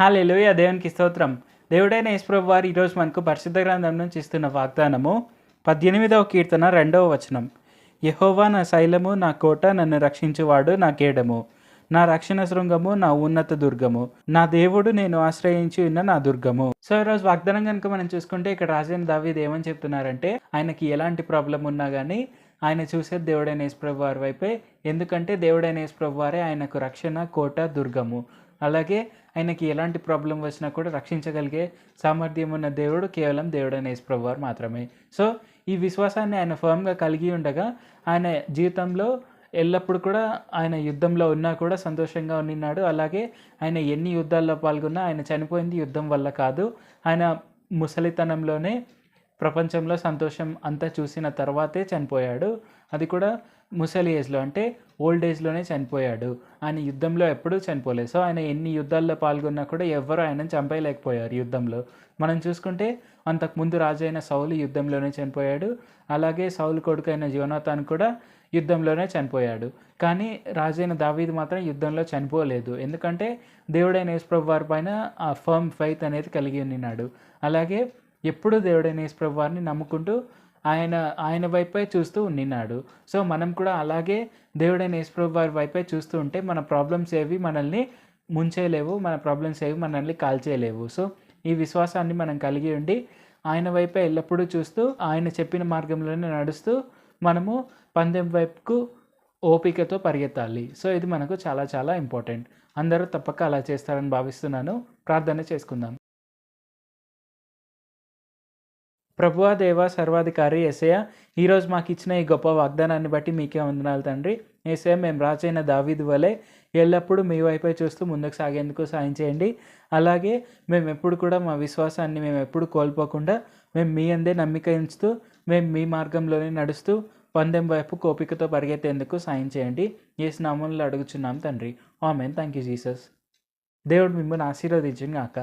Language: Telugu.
హల్లెలూయా! దేవునికి స్తోత్రం. దేవుడైన యేసు ప్రభువారు ఈరోజు మనకు పరిశుద్ధ గ్రంథం నుంచి ఇస్తున్న వాగ్దానము 18వ కీర్తన 2వ వచనం. యెహోవా నా శైలము, నా కోట, నన్ను రక్షించువాడు, నా కేడము, నా రక్షణ శృంగము, నా ఉన్నత దుర్గము, నా దేవుడు నేను ఆశ్రయించి ఉన్న నా దుర్గము. సో ఈరోజు వాగ్దానం కనుక మనం చూసుకుంటే ఇక్కడ రాజైన దావీదు ఏమని చెప్తున్నారంటే, ఆయనకి ఎలాంటి ప్రాబ్లం ఉన్నా కానీ ఆయన చూసేది దేవుడైన యేసు ప్రభువారి వైపే. ఎందుకంటే దేవుడైన యేసు ప్రభువారే ఆయనకు రక్షణ, కోట, దుర్గము. అలాగే ఆయనకి ఎలాంటి ప్రాబ్లం వచ్చినా కూడా రక్షించగలిగే సామర్థ్యం ఉన్న దేవుడు కేవలం దేవుడైన యేసు ప్రభువారు మాత్రమే. సో ఈ విశ్వాసాన్ని ఆయన ఫర్మ్గా కలిగి ఉండగా ఆయన జీవితంలో ఎల్లప్పుడు కూడా ఆయన యుద్ధంలో ఉన్నా కూడా సంతోషంగా ఉన్నాడు. అలాగే ఆయన ఎన్ని యుద్ధాల్లో పాల్గొన్నా ఆయన చనిపోయింది యుద్ధం వల్ల కాదు. ఆయన ముసలితనంలోనే ప్రపంచంలో సంతోషం అంతా చూసిన తర్వాతే చనిపోయాడు. అది కూడా ముసలి ఏజ్లో, అంటే ఓల్డ్ ఏజ్లోనే చనిపోయాడు. ఆయన యుద్ధంలో ఎప్పుడూ చనిపోలేదు. సో ఆయన ఎన్ని యుద్ధాల్లో పాల్గొన్నా కూడా ఎవ్వరూ ఆయనను చంపేయలేకపోయారు యుద్ధంలో. మనం చూసుకుంటే అంతకుముందు రాజు అయిన సౌలు యుద్ధంలోనే చనిపోయాడు. అలాగే సౌలు కొడుకు అయిన యోనాతాను కూడా యుద్ధంలోనే చనిపోయాడు. కానీ రాజైన దావీదు మాత్రం యుద్ధంలో చనిపోలేదు. ఎందుకంటే దేవుడైన యేసు ప్రభువారి పైన ఆ ఫర్మ్ ఫెయిత్ అనేది కలిగి ఉన్నాడు. అలాగే ఎప్పుడు దేవుడైన యేసు ప్రభువారిని నమ్ముకుంటూ ఆయన వైపే చూస్తూ ఉండినాడు. సో మనం కూడా అలాగే దేవుడైన యేసు ప్రభువారి వైపే చూస్తూ ఉంటే మన ప్రాబ్లమ్స్ ఏవి మనల్ని ముంచేయలేవు, మన ప్రాబ్లమ్స్ ఏవి మనల్ని కాల్చేయలేవు. సో ఈ విశ్వాసాన్ని మనం కలిగి ఉండి ఆయన వైపే ఎల్లప్పుడూ చూస్తూ ఆయన చెప్పిన మార్గంలోనే నడుస్తూ మనము పందెం వైపుకు ఓపికతో పరిగెత్తాలి. సో ఇది మనకు చాలా చాలా ఇంపార్టెంట్. అందరూ తప్పక అలా చేస్తారని భావిస్తున్నాను. ప్రార్థన చేసుకుందాం. ప్రభువా, దేవా, సర్వాధికారి యేసయ్య, ఈరోజు మాకు ఇచ్చిన ఈ గొప్ప వాగ్దానాన్ని బట్టి మీకే వందనాలు తండ్రి. యేసయ్య, మేము రాజైన దావీదు వలె ఎల్లప్పుడూ మీ వైపే చూస్తూ ముందుకు సాగేందుకు సాయం చేయండి. అలాగే మేము ఎప్పుడు కూడా మా విశ్వాసాన్ని మేము ఎప్పుడు కోల్పోకుండా మేము మీ అందే నమ్మిక ఉంచుతూ మేము మీ మార్గంలోనే నడుస్తూ పందెం వైపు కోపికతో పరిగెత్తేందుకు సాయం చేయండి. యేసు నామములో అడుగుచున్నాం తండ్రి. ఆమేన్. Thank you Jesus. దేవుడు మిమ్మల్ని ఆశీర్వదించును గాక.